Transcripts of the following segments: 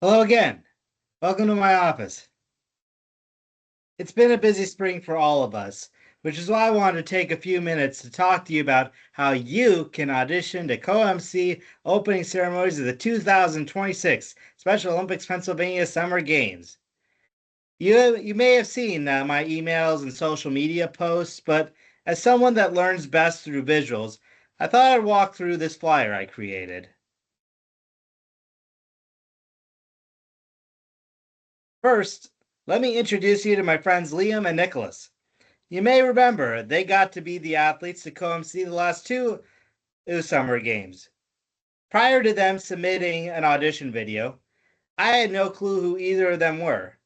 Hello again. Welcome to my office. It's been a busy spring for all of us, which is why I wanted to take a few minutes to talk to you about how you can audition to co-emcee opening ceremonies of the 2026 Special Olympics Pennsylvania Summer Games. You may have seen my emails and social media posts, but as someone that learns best through visuals, I thought I'd walk through this flyer I created. First, let me introduce you to my friends Liam and Nicholas. You may remember they got to be the athletes to co-emcee the last two Summer Games. Prior to them submitting an audition video, I had no clue who either of them were.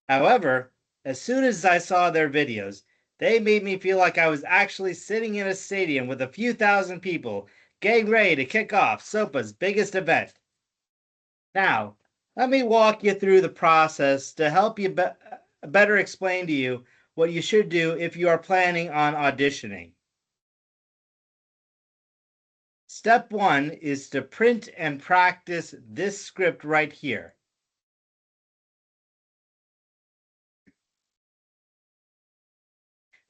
However, as soon as I saw their videos, they made me feel like I was actually sitting in a stadium with a few thousand people getting ready to kick off SOPA's biggest event. Now, let me walk you through the process to help you better explain to you what you should do if you are planning on auditioning. Step 1 is to print and practice this script right here.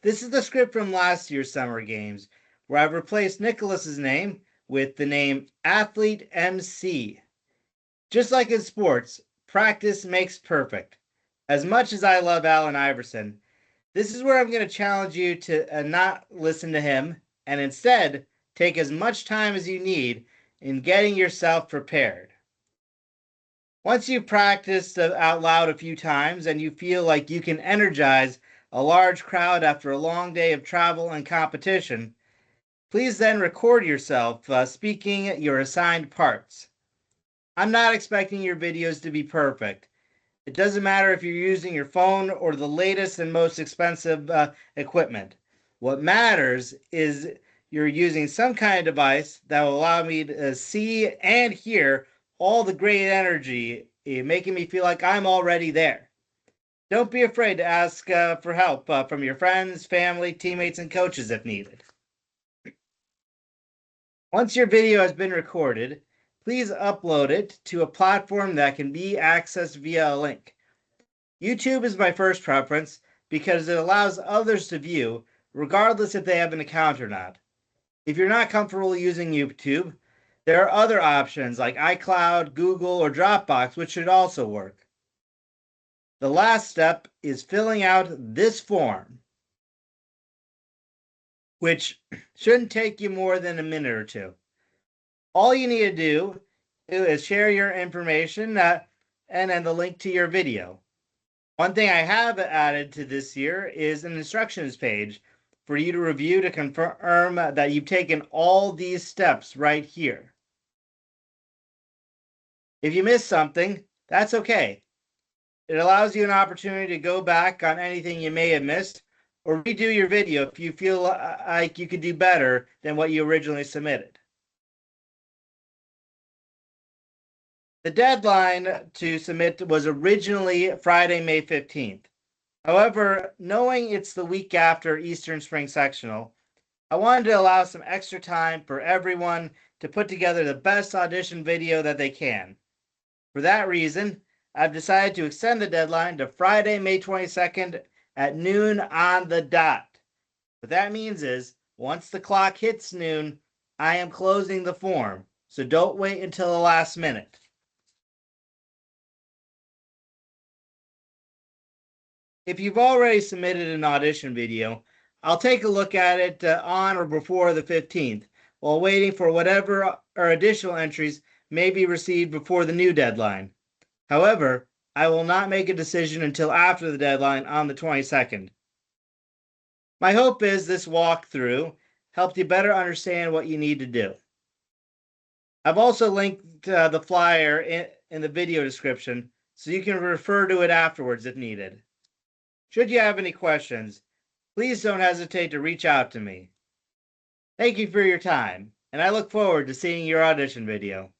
This is the script from last year's Summer Games, where I've replaced Nicholas's name with the name Athlete MC. Just like in sports, practice makes perfect. As much as I love Allen Iverson, this is where I'm going to challenge you to not listen to him and instead take as much time as you need in getting yourself prepared. Once you've practiced out loud a few times and you feel like you can energize a large crowd after a long day of travel and competition, please then record yourself speaking your assigned parts. I'm not expecting your videos to be perfect. It doesn't matter if you're using your phone or the latest and most expensive equipment. What matters is you're using some kind of device that will allow me to see and hear all the great energy, making me feel like I'm already there. Don't be afraid to ask for help from your friends, family, teammates, and coaches if needed. Once your video has been recorded, please upload it to a platform that can be accessed via a link. YouTube is my first preference because it allows others to view, regardless if they have an account or not. If you're not comfortable using YouTube, there are other options like iCloud, Google, or Dropbox, which should also work. The last step is filling out this form, which shouldn't take you more than a minute or two. All you need to do is share your information and then the link to your video. One thing I have added to this year is an instructions page for you to review to confirm that you've taken all these steps right here. If you miss something, that's okay. It allows you an opportunity to go back on anything you may have missed or redo your video if you feel like you could do better than what you originally submitted. The deadline to submit was originally Friday, May 15th. However, knowing it's the week after Eastern Spring Sectional, I wanted to allow some extra time for everyone to put together the best audition video that they can. For that reason, I've decided to extend the deadline to Friday, May 22nd at noon on the dot. What that means is, once the clock hits noon, I am closing the form, so don't wait until the last minute. If you've already submitted an audition video, I'll take a look at it on or before the 15th, while waiting for whatever or additional entries may be received before the new deadline. However, I will not make a decision until after the deadline on the 22nd. My hope is this walkthrough helped you better understand what you need to do. I've also linked the flyer in the video description so you can refer to it afterwards if needed. Should you have any questions, please don't hesitate to reach out to me. Thank you for your time, and I look forward to seeing your audition video.